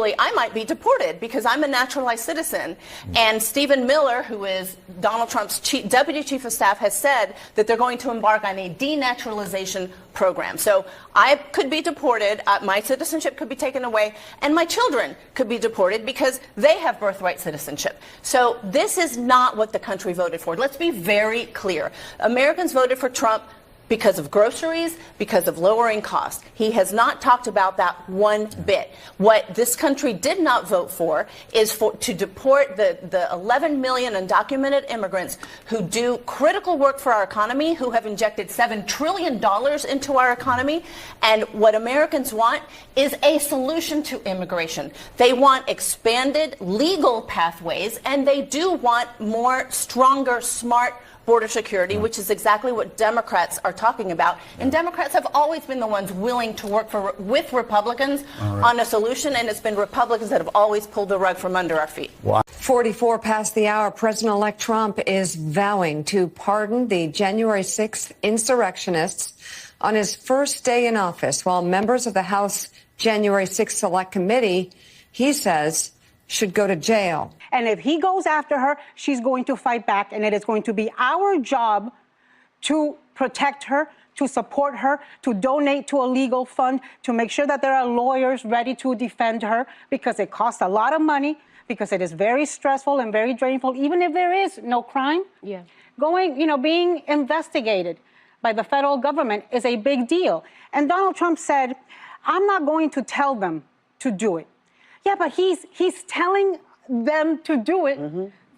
I might be deported because I'm a naturalized citizen. And Stephen Miller, who is Donald Trump's deputy chief of staff, has said that they're going to embark on a denaturalization program. So I could be deported, my citizenship could be taken away, and my children could be deported because they have birthright citizenship. So this is not what the country voted for. Let's be very clear. Americans voted for Trump because of groceries, because of lowering costs. He has not talked about that one bit. What this country did not vote for is to deport the 11 million undocumented immigrants who do critical work for our economy, who have injected $7 trillion into our economy. And what Americans want is a solution to immigration. They want expanded legal pathways, and they do want more stronger, smart border security, which is exactly what Democrats are talking about. And Democrats have always been the ones willing to work with Republicans on a solution, and it's been Republicans that have always pulled the rug from under our feet. Wow. 44 past the hour, President-elect Trump is vowing to pardon the January 6th insurrectionists on his first day in office, while members of the House January 6th Select Committee, he says, should go to jail. And if he goes after her, she's going to fight back, and it is going to be our job to protect her, to support her, to donate to a legal fund, to make sure that there are lawyers ready to defend her, because it costs a lot of money, because it is very stressful and very drainful, even if there is no crime. Yeah. Being investigated by the federal government is a big deal. And Donald Trump said, I'm not going to tell them to do it. Yeah, but he's telling them to do it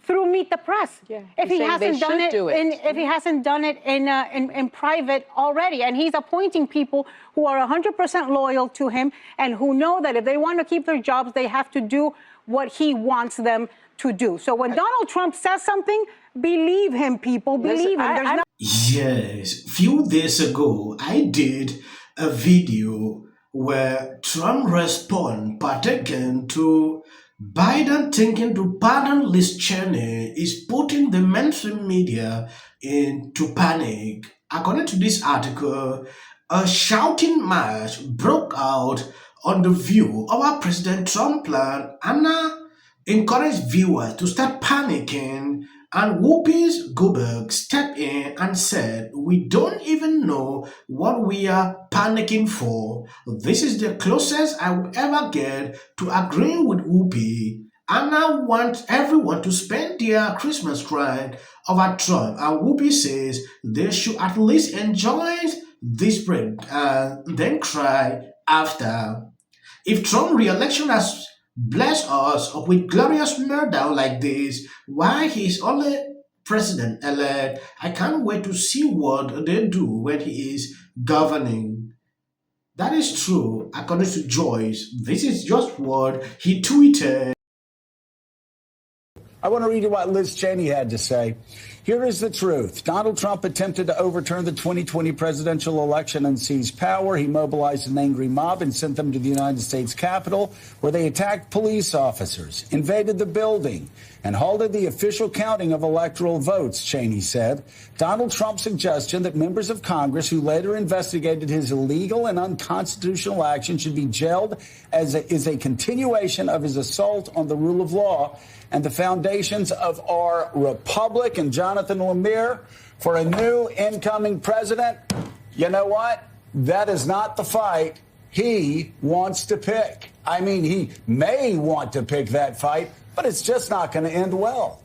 through Meet the Press. Yeah. If he hasn't done it in private already, and he's appointing people who are 100% loyal to him and who know that if they want to keep their jobs, they have to do what he wants them to do. So when Donald Trump says something, believe him, people. Believe him. Yes, few days ago, I did a video where Trump responded particularly to Biden thinking to pardon Liz Cheney is putting the mainstream media into panic. According to this article, a shouting match broke out on the View over President Trump's plan. Anna encouraged viewers to start panicking, and Whoopi Goldberg stepped in and said, "We don't even know what we are panicking for. This is the closest I will ever get to agreeing with Whoopi. Anna wants everyone to spend their Christmas crying over Trump, and Whoopi says they should at least enjoy this break and then cry after. If Trump's re-election has bless us with glorious meltdown like this, why he's only president-elect. I can't wait to see what they do when he is governing." That is true, according to Joyce. This is just what he tweeted. I want to read you what Liz Cheney had to say. Here is the truth. Donald Trump attempted to overturn the 2020 presidential election and seize power. He mobilized an angry mob and sent them to the United States Capitol, where they attacked police officers, invaded the building, and halted the official counting of electoral votes, Cheney said. Donald Trump's suggestion that members of Congress who later investigated his illegal and unconstitutional action should be jailed is a continuation of his assault on the rule of law and the foundations of our republic. And Jonathan Lemire, for a new incoming president, you know what? That is not the fight he wants to pick. I mean, he may want to pick that fight, but it's just not going to end well.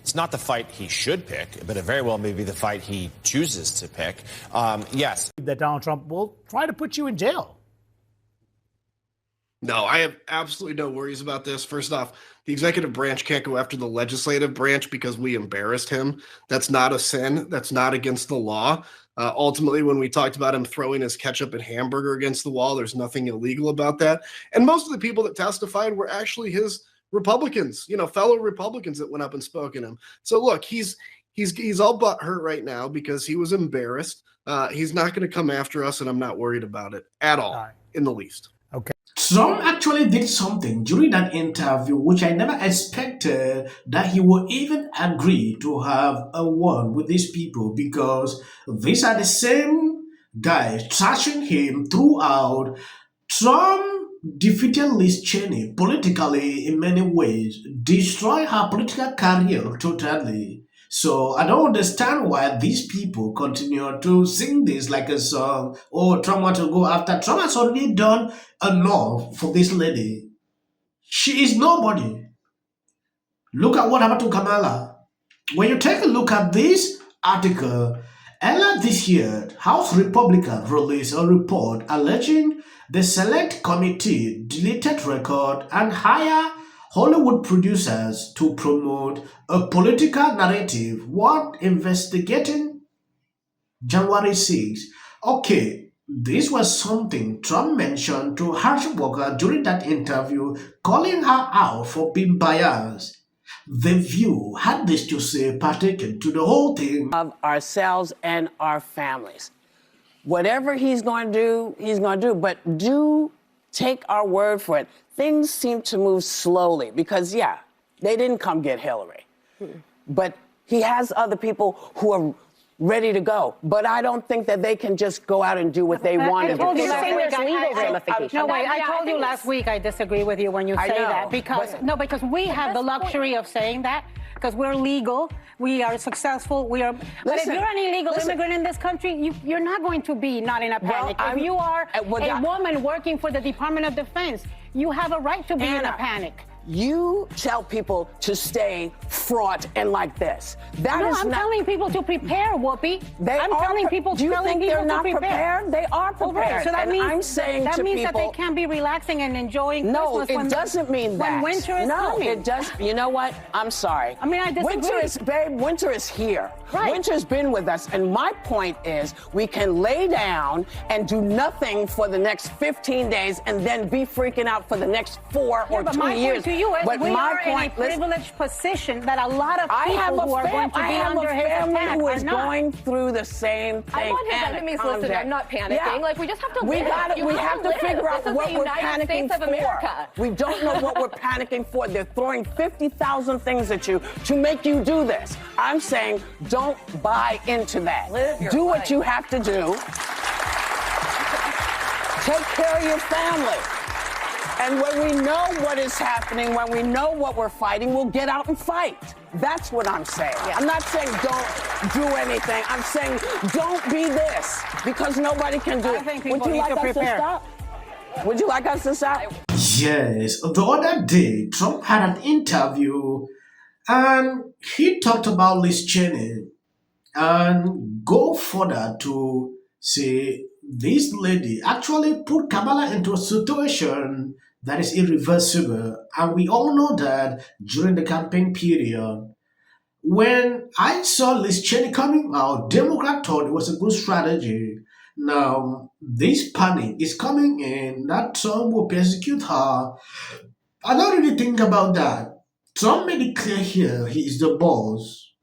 It's not the fight he should pick, but it very well may be the fight he chooses to pick. Yes. That Donald Trump will try to put you in jail. No, I have absolutely no worries about this. First off, the executive branch can't go after the legislative branch because we embarrassed him. That's not a sin. That's not against the law. Ultimately, when we talked about him throwing his ketchup and hamburger against the wall, there's nothing illegal about that. And most of the people that testified were actually his Republicans, fellow Republicans that went up and spoke in him. So look, he's all but hurt right now because he was embarrassed. He's not going to come after us, and I'm not worried about it at all, in the least. Okay. Trump actually did something during that interview which I never expected, that he would even agree to have a word with these people, because these are the same guys trashing him throughout. Trump defeated Liz Cheney politically in many ways, destroyed her political career totally. So I don't understand why these people continue to sing this like a song. Oh, Trump want to go after. Trump has already done enough for this lady. She is nobody. Look at what happened to Kamala. When you take a look at this article, earlier this year, House Republicans released a report alleging the Select Committee deleted record and hire Hollywood producers to promote a political narrative while investigating January 6. Okay, this was something Trump mentioned to Herschel Walker during that interview, calling her out for being biased. The View had this to say pertaining to the whole thing. Of ourselves and our families. Whatever he's going to do, he's going to do. But do take our word for it. Things seem to move slowly because, yeah, they didn't come get Hillary. But he has other people who are ready to go. But I don't think that they can just go out and do what they want to do. I told you last week I disagree with you when you say that. Because we have the luxury of saying that because we're legal, we are successful, we are. But if you're an illegal immigrant in this country, you're not going to be not in a panic. If you are a woman working for the Department of Defense, you have a right to be in a panic. You tell people to stay fraught and like this. I'm telling people to prepare, Whoopi. I'm telling people to prepare. They're not prepared? They are prepared. So that means that they can't be relaxing and enjoying Christmas. No, it doesn't mean that. When winter is coming. No, it does. You know what? I'm sorry. I mean, I disagree. Winter is here. Right. Winter's been with us. And my point is we can lay down and do nothing for the next 15 days and then be freaking out for the next 4 or 2 years. But we are in a privileged position that a lot of people who are going to be under his attack who is going through the same thing. I'm on his enemies list and I'm not panicking. Yeah. Like, we just have to we live. We have to figure out what we're panicking for. America. We don't know what we're panicking for. They're throwing 50,000 things at you to make you do this. I'm saying don't buy into that. Do what you have to do. Take care of your family. And when we know what is happening, when we know what we're fighting, we'll get out and fight. That's what I'm saying. Yeah. I'm not saying don't do anything. I'm saying don't be this because nobody can do it. I think people need to prepare. Would you like us to stop? Yes. The other day, Trump had an interview and he talked about Liz Cheney and go further to say this lady actually put Kamala into a situation that is irreversible. And we all know that during the campaign period, when I saw Liz Cheney coming out, Democrats thought it was a good strategy. Now, this panic is coming in that Trump will persecute her. I don't really think about that. Trump made it clear here he is the boss.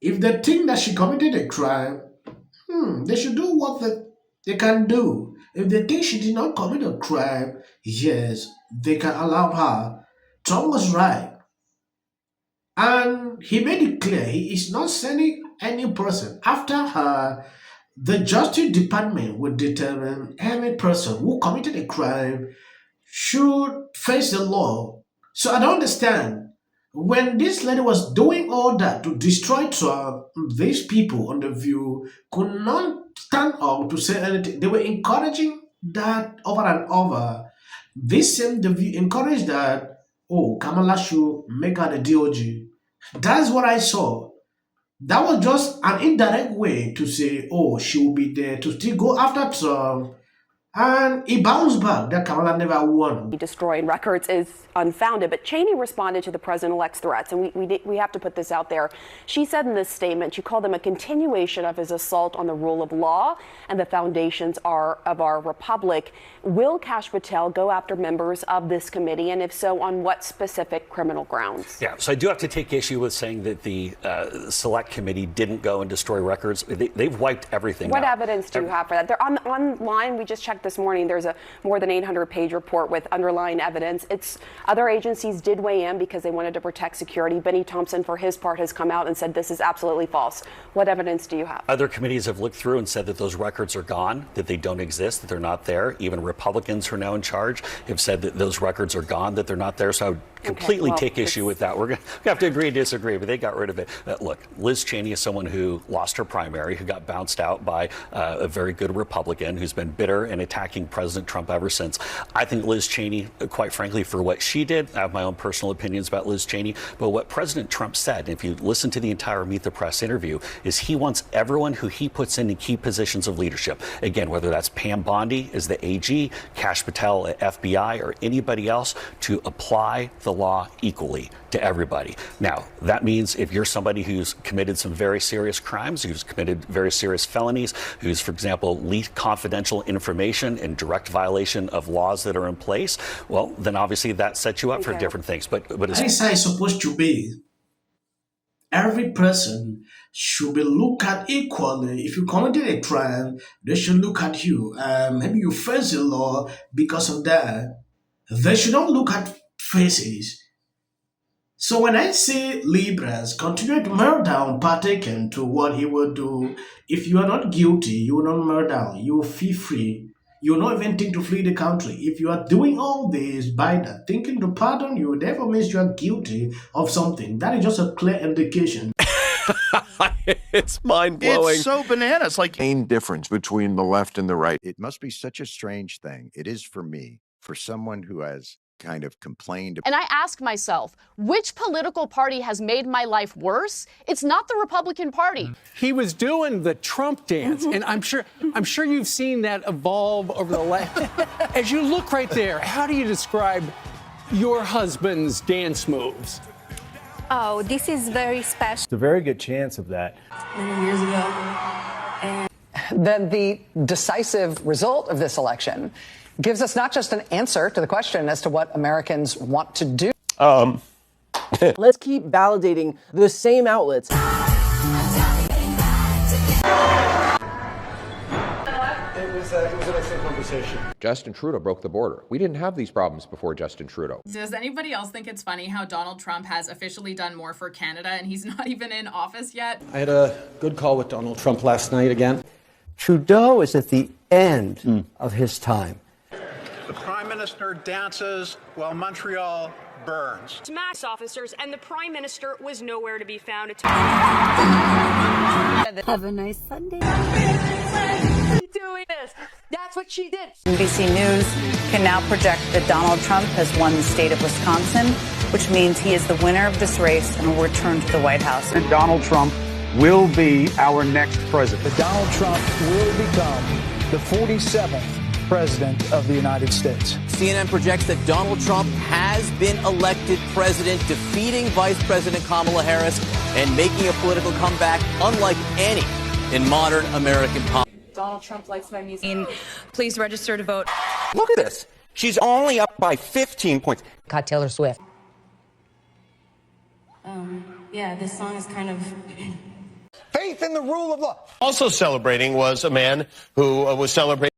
If they think that she committed a crime, they should do what they can do. If they think she did not commit a crime, yes, they can allow her. Trump was right. And he made it clear he is not sending any person after her. The Justice Department will determine any person who committed a crime should face the law. So I don't understand. When this lady was doing all that to destroy Trump, these people on The View could not stand up to say anything. They were encouraging that over and over. This same The View encouraged that, Kamala should make her the DOG. That's what I saw. That was just an indirect way to say, she will be there to still go after Trump. And he bounced back that Kamala never won. Destroying records is unfounded, but Cheney responded to the president-elect's threats, and we have to put this out there. She said in this statement, she called them a continuation of his assault on the rule of law and the foundations of our republic. Will Kash Patel go after members of this committee, and if so, on what specific criminal grounds? Yeah, so I do have to take issue with saying that the select committee didn't go and destroy records. They've wiped everything out. What evidence do you have for that? They're online. We just checked this morning. There's a more than 800-page report with underlying evidence. Other agencies did weigh in because they wanted to protect security. Benny Thompson, for his part, has come out and said this is absolutely false. What evidence do you have? Other committees have looked through and said that those records are gone, that they don't exist, that they're not there. Even Republicans who are now in charge have said that those records are gone, that they're not there. So I would completely take issue with that. We're going to have to agree and disagree, but they got rid of it. Look, Liz Cheney is someone who lost her primary, who got bounced out by a very good Republican who's been bitter and attacking President Trump ever since. I think Liz Cheney, quite frankly, for what she did, I have my own personal opinions about Liz Cheney, but what President Trump said, if you listen to the entire Meet the Press interview, is he wants everyone who he puts into key positions of leadership, again, whether that's Pam Bondi as the AG, Kash Patel at FBI, or anybody else, to apply the law equally to everybody. Now, that means if you're somebody who's committed some very serious crimes, who's committed very serious felonies, who's, for example, leaked confidential information in direct violation of laws that are in place, well, then obviously that sets you up for different things. But as it's supposed to be, every person should be looked at equally. If you committed a crime, they should look at you. Maybe you face the law because of that. They should not look at faces. So when I see Libras continue to murder partaken to what he will do, if you are not guilty, you will not murder, you will feel free. You will not even think to flee the country. If you are doing all this by that, thinking to pardon you, therefore means you are guilty of something. That is just a clear indication. It's mind-blowing. It's so bananas. Like, main difference between the left and the right. It must be such a strange thing. It is for me, for someone who has kind of complained. And I ask myself, which political party has made my life worse? It's not the Republican Party. He was doing the Trump dance, and I'm sure you've seen that evolve over the last. As you look right there, how do you describe your husband's dance moves? Oh, this is very special. It's a very good chance of that. Many years ago. And then the decisive result of this election gives us not just an answer to the question as to what Americans want to do. Let's keep validating the same outlets. It was an excellent conversation. Justin Trudeau broke the border. We didn't have these problems before Justin Trudeau. Does anybody else think it's funny how Donald Trump has officially done more for Canada and he's not even in office yet? I had a good call with Donald Trump last night again. Trudeau is at the end of his time. The Prime Minister dances while Montreal burns. Max officers and the Prime Minister was nowhere to be found. Have a nice Sunday. Doing this. That's what she did. NBC News can now project that Donald Trump has won the state of Wisconsin, which means he is the winner of this race and will return to the White House. And Donald Trump will be our next president. Donald Trump will become the 47th president of the United States. CNN projects that Donald Trump has been elected president, defeating Vice President Kamala Harris and making a political comeback unlike any in modern American politics. Donald Trump likes my music. Please register to vote. Look at this. She's only up by 15 points. Got Taylor Swift. Yeah, this song is kind of... faith in the rule of law. Also celebrating was a man who was celebrating